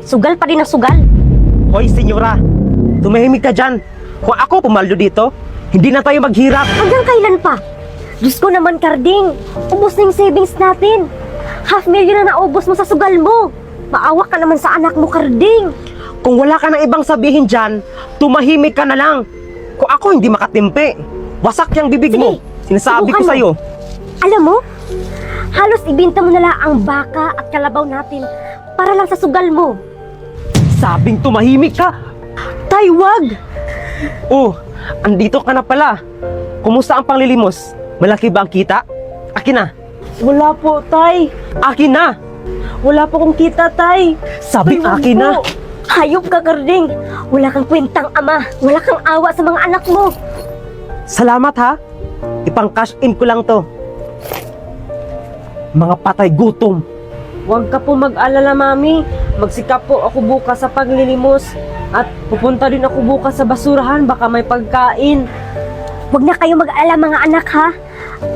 Sugal pa rin ang sugal. Hoy, senyora, tumahimik ka dyan. Kung ako pumaldo dito, hindi na tayo maghirap. Hanggang kailan pa? Diyos ko naman, Karding. Ubus na yung savings natin. 500,000 na naubos mo sa sugal mo. Maawa ka naman sa anak mo, Karding. Kung wala ka ng ibang sabihin dyan, tumahimik ka na lang. Kung ako hindi makatimpi, wasak yung bibig Sige, mo. Sinasabi ko subukan mo. sa'yo. Alam mo, halos ibinta mo na lang ang baka at kalabaw natin para lang sa sugal mo. Sabing tumahimik ka. Tay, wag! Oh, andito ka na pala. Kumusta ang panglilimos? Malaki ba ang kita? Akin na. Wala po, Tay. Akin na. Wala po kong kita, Tay. Sabi Tay, wag akin na. po. Hayop ka, Karding. Wala kang kwentang ama. Wala kang awa sa mga anak mo. Salamat ha. Ipang-cash in ko lang to. Mga patay gutom. Huwag ka po mag-alala, Mami. Magsikap po ako bukas sa paglilimos. At pupunta din ako bukas sa basurahan. Baka may pagkain. Huwag na kayo mag-alala, mga anak, ha?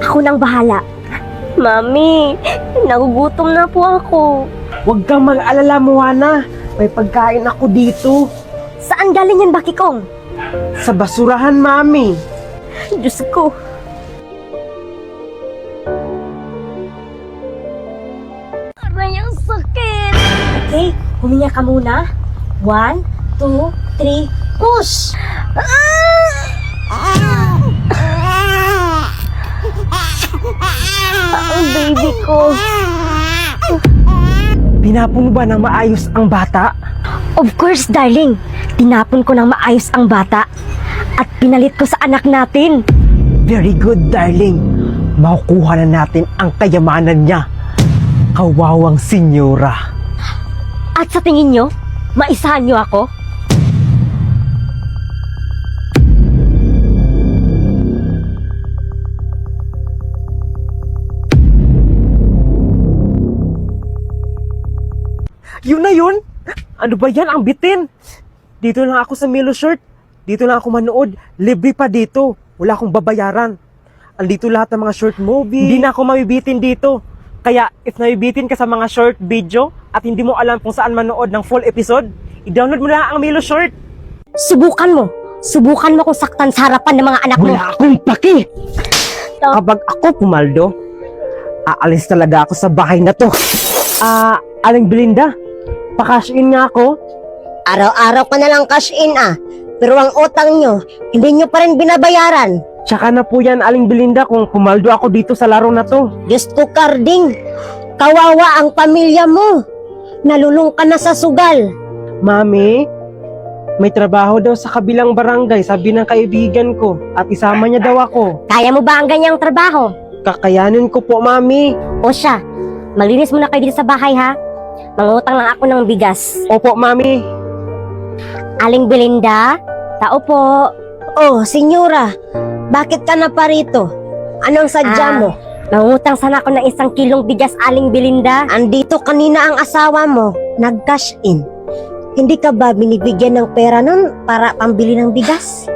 Ako nang bahala. Mami, nagugutom na po ako. Huwag kang mag-alala, Moana. May pagkain ako dito. Saan galing yan, Bakikong? Sa basurahan, Mami. Diyos ko. Aray, ang sakit. Okay, huminga ka muna. 1, 2, 3, push! Ang baby ko. Pinapon mo ba ng maayos ang bata? Of course, darling. Tinapon ko ng maayos ang bata. At pinalit ko sa anak natin. Very good, darling. Makukuha na natin ang kayamanan niya. Kawawang senyora. At sa tingin nyo, maisahan nyo ako? Yun na yun! Ano ba yan? Ang bitin! Dito lang ako sa Milo Shirt. Dito lang ako manood. Libre pa dito. Wala akong babayaran. Andito lahat ng mga short movie. Hindi na ako mabibitin dito. Kaya if nabibitin ka sa mga short video at hindi mo alam kung saan manood ng full episode, i-download mo na ang Milo Shirt. Subukan mo. Subukan mo kung saktan sa harapan ng mga anak mo. Wala akong paki! Kapag ako pumaldo, aalis talaga ako sa bahay na to. Aling Belinda, pa-cash in nga ako. Araw-araw ka na lang cash in pero ang utang nyo, hindi nyo pa rin binabayaran. Tsaka na po yan, Aling Belinda, kung pumaldo ako dito sa laro na to. Diyos ko, Karding, kawawa ang pamilya mo. Nalulung ka na sa sugal. Mami, may trabaho daw sa kabilang barangay, sabi ng kaibigan ko, at isama niya daw ako. Kaya mo ba ang ganyang trabaho? Kakayanin ko po, Mami. O siya, maglinis muna kayo dito sa bahay, ha? Mangutang lang ako ng bigas. Opo, Mami. Aling Belinda, tao po. Oh, senyora, bakit ka na pa rito? Anong sadya mo? Mangutang sana ako ng 1 kilong bigas, Aling Belinda. Andito kanina ang asawa mo, nag-cash in. Hindi ka ba binibigyan ng pera nun para pambili ng bigas?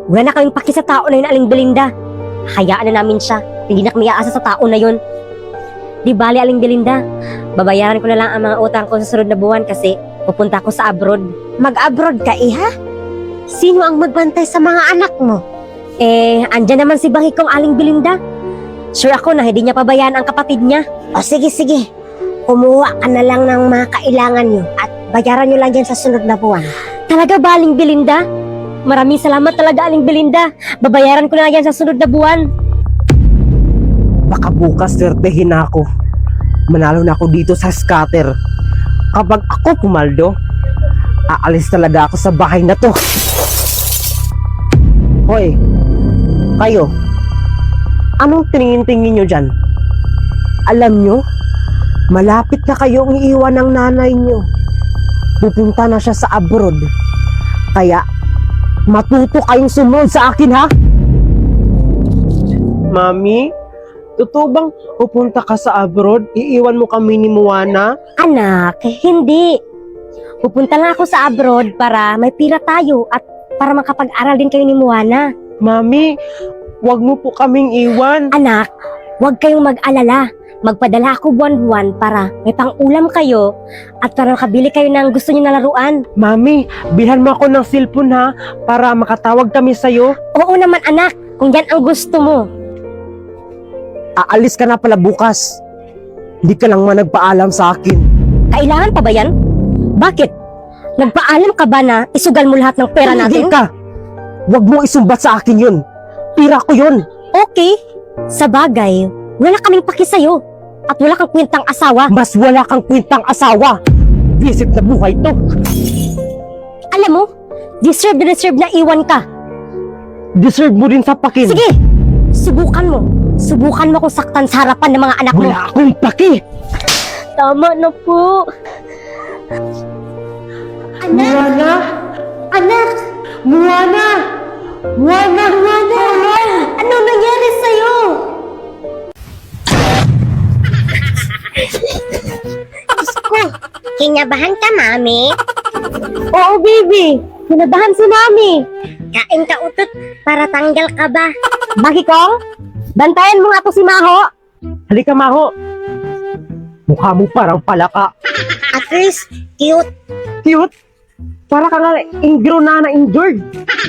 Wala na kaming paki sa tao na yun, Aling Belinda. Hayaan na namin siya. Hindi na kami aasa sa tao na yun. Di bali, Aling Belinda. Babayaran ko na lang ang mga utang ko sa sunod na buwan kasi pupunta ako sa abroad. Mag-abroad ka, iha? Sino ang magbantay sa mga anak mo? Andyan naman si Bakikong, Aling Belinda. Sure ako na hindi niya pabayaan ang kapatid niya. O sige. Kumuha ka na lang ng mga kailangan nyo at bayaran nyo lang dyan sa sunod na buwan. Talaga ba, Aling Belinda? Maraming salamat talaga, Aling Belinda. Babayaran ko na yan sa sunod na buwan. Baka bukas swertehin na ako. Manalo na ako dito sa scatter. Kapag ako pumaldo, aalis talaga ako sa bahay na to. Hoy, kayo, anong tingin-tingin nyo dyan? Alam nyo, malapit na kayong iiwan ng nanay nyo. Pupunta na siya sa abroad. Kaya, matuto kayong sumunod sa akin, ha? Mami, totoo bang pupunta ka sa abroad? Iiwan mo kami ni Moana? Anak, hindi. Pupunta lang ako sa abroad para may pira tayo at para makapag-aral din kayo ni Moana. Mami, wag mo po kaming iwan. Anak, huwag kayong mag-alala. magpadala ako buwan-buwan para may pang-ulam kayo at para makabili kayo ng gusto niyo na laruan. Mami, bilhan mo ako ng cellphone ha, para makatawag kami sa'yo. Oo naman anak, kung yan ang gusto mo. Aalis ka na pala bukas. Hindi ka lang nagpaalam sa akin. Kailangan pa ba yan? Bakit? Nagpaalam ka ba na isugal mo lahat ng pera Hindi natin? ka. Huwag mo isumbat sa akin yun. Pira ko yun. Okay. Sa bagay, wala kaming paki sa'yo. At wala kang kwentang asawa. Mas wala kang kwentang asawa. Visit na buhay to. Alam mo, deserve na iwan ka. Deserve mo din sa pakin. Sige, subukan mo. Subukan mo kung saktan sa harapan ng mga anak mo. Wala akong paki. Tama na po. Moana! Anak! Moana! Moana! Wala! Ano nangyari sa'yo? Kinabahan ka, Mami? Oo, baby. Kinabahan si Mami. Kain ka utot para tanggal ka ba? Bagi Kong, bantayan mo nga to si Maho. Halika, Maho. Mukha mo parang palaka. At least, cute. Cute. Para ka nga injured.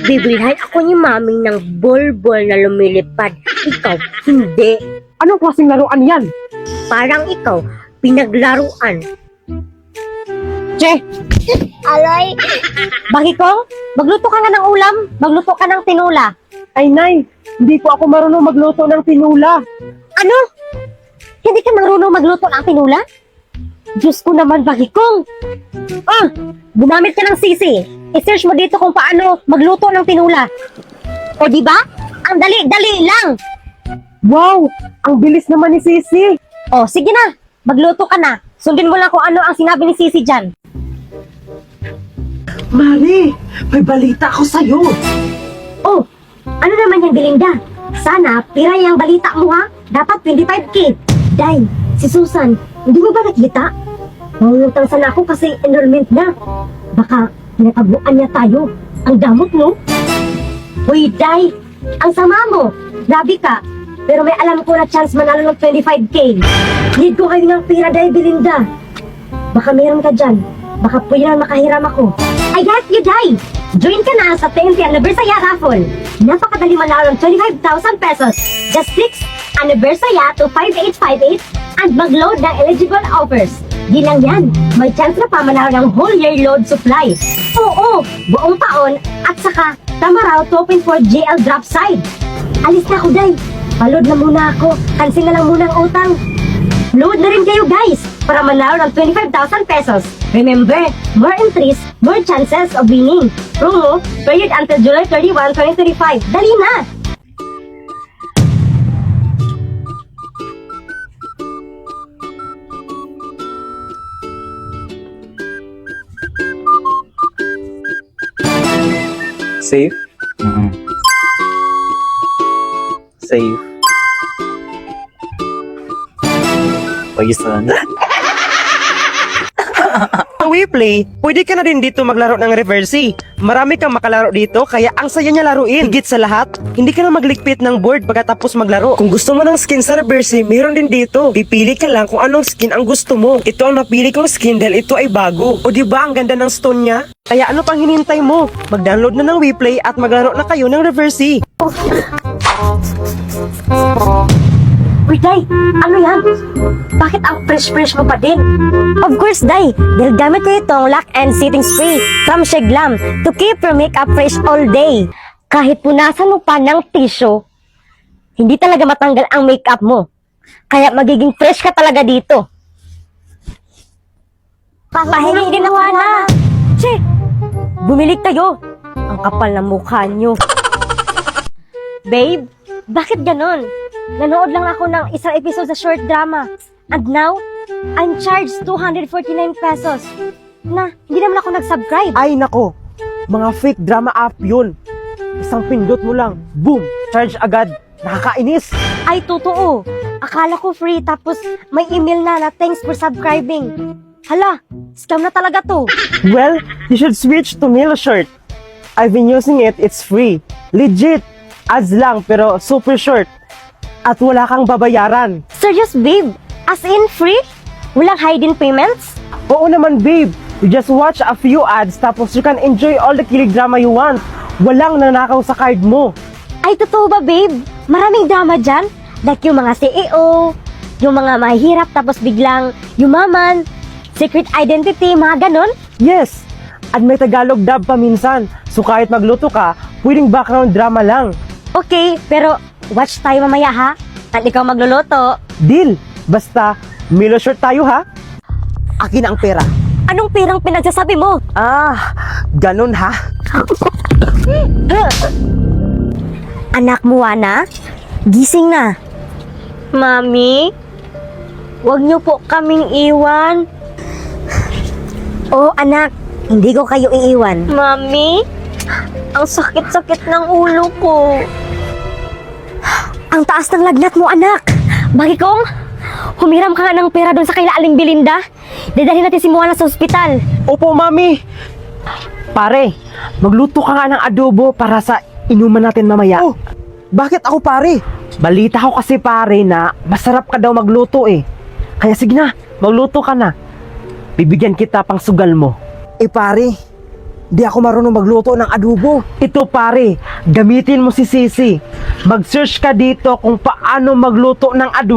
Bibilhan ako ni Mami ng bol-bol na lumilipad. Ikaw, hindi. Anong klaseng laruan yan? Parang ikaw, pinaglaruan. Che, Alay, Bagi Kong, magluto ka nga ng ulam. Magluto ka ng tinula. Ay, Nay. Hindi po ako marunong magluto ng tinula. Ano? Hindi ka marunong magluto ng tinula? Diyos ko naman, Bagi Kong. Gumamit ka ng sisi. I-search mo dito kung paano magluto ng tinula. O di ba? Ang dali-dali lang. Wow! Ang bilis naman ni Sisi. O, sige na. Magluto ka na. Sundin mo lang kung ano ang sinabi ni Sisi dyan. Mari, may balita ako sa'yo. Oh, ano naman yan, Belinda? Sana, pira yung balita mo ha? Dapat 25K. Day, si Susan, hindi mo ba nakita? Mangungutang sana ako kasi enrollment na. Baka pinatabuan niya tayo. Ang damot, no? Uy, Day, ang sama mo. Grabe ka. Pero may alam ko na chance manalo ng 25K. Need ko kayo ng pira, Day, Belinda. Baka meron ka dyan. Baka pwede na makahiram ako. I got you, Day! Join ka na sa 10th Anniversary Raffle. Napakadali manalo ng 25,000 pesos. Just click Anniversary to 5858 and mag-load ng eligible offers. Di lang yan, may chance na pa manalo ng whole year load supply. Oo, buong taon at saka tama raw to open for GL drop side. Alis na ako, Day. Palod na muna ako. Cancel na lang muna ang utang. Load na rin kayo, guys, para manalo ng 25,000 pesos. Remember, more entries, more chances of winning. Promo, period until July 31, 2025. Dali na! Safe? Safe. Pagisan. Sa WePlay, pwede ka na din dito maglaro ng Reversi. Marami kang makalaro dito, kaya ang saya niya laruin. Higit sa lahat, hindi ka na maglikpit ng board pagkatapos maglaro. Kung gusto mo ng skin sa Reversi, meron din dito. Pipili ka lang kung anong skin ang gusto mo. Ito ang napili kong skin dahil ito ay bago. O diba ang ganda ng stone niya? Kaya ano pang hinintay mo? Mag-download na ng WePlay at maglaro na kayo ng Reversi. Uy, Day, ano yan? Bakit ang fresh-fresh mo pa din? Of course, Day, dahil gamit ko itong lock and setting spray from Shea Glam to keep your makeup fresh all day. Kahit punasan mo pa ng tissue, hindi talaga matanggal ang makeup mo. Kaya magiging fresh ka talaga dito. Papahingi din ako na. Che, bumili kayo. Ang kapal ng mukha nyo. Babe, bakit ganon? Nanood lang ako ng isang episode sa short drama. And now, I'm charged 249 pesos. Na, hindi naman ako nag-subscribe. Ay nako, mga fake drama app yun. Isang pindot mo lang, boom, charge agad. Nakakainis. Ay, totoo. Akala ko free tapos may email na thanks for subscribing. Hala, scam na talaga to. Well, you should switch to Milo Short. I've been using it, it's free. Legit. Ads lang pero super short. At wala kang babayaran. Serious, babe? As in, free? Walang hidden payments? Oo naman, babe. You just watch a few ads tapos you can enjoy all the kilig drama you want. Walang nanakaw sa card mo. Ay, totoo ba, babe? Maraming drama dyan. Like yung mga CEO, yung mga mahihirap tapos biglang yumaman, secret identity, mga ganon. Yes! At may Tagalog dub pa minsan. So kahit magluto ka, pwedeng background drama lang. Okay, pero watch tayo mamaya ha. At ikaw magluluto. Deal! Basta, Milo short tayo ha? Akin ang pera. Anong pirang pinagsasabi mo? Ah, ganun ha? Anak mo, Ana? Gising na. Mami? Huwag niyo po kaming iwan. Oo anak, hindi ko kayo iiwan. Mami? Ang sakit-sakit ng ulo ko. Ang taas ng lagnat mo, anak. Bagikong, humiram ka nga ng pera doon sa kaila Aling Belinda. Dadalhin natin si Moana sa ospital. Opo, mami! Pare, magluto ka nga ng adobo para sa inuman natin mamaya. Oh, bakit ako pare? Balita ko kasi pare na masarap ka daw magluto eh. Kaya sige na, magluto ka na. Bibigyan kita pang sugal mo. Eh pare, di ako marunong magluto ng adobo. Ito pare, gamitin mo si Sisi. Mag-search ka dito kung paano magluto ng adobo.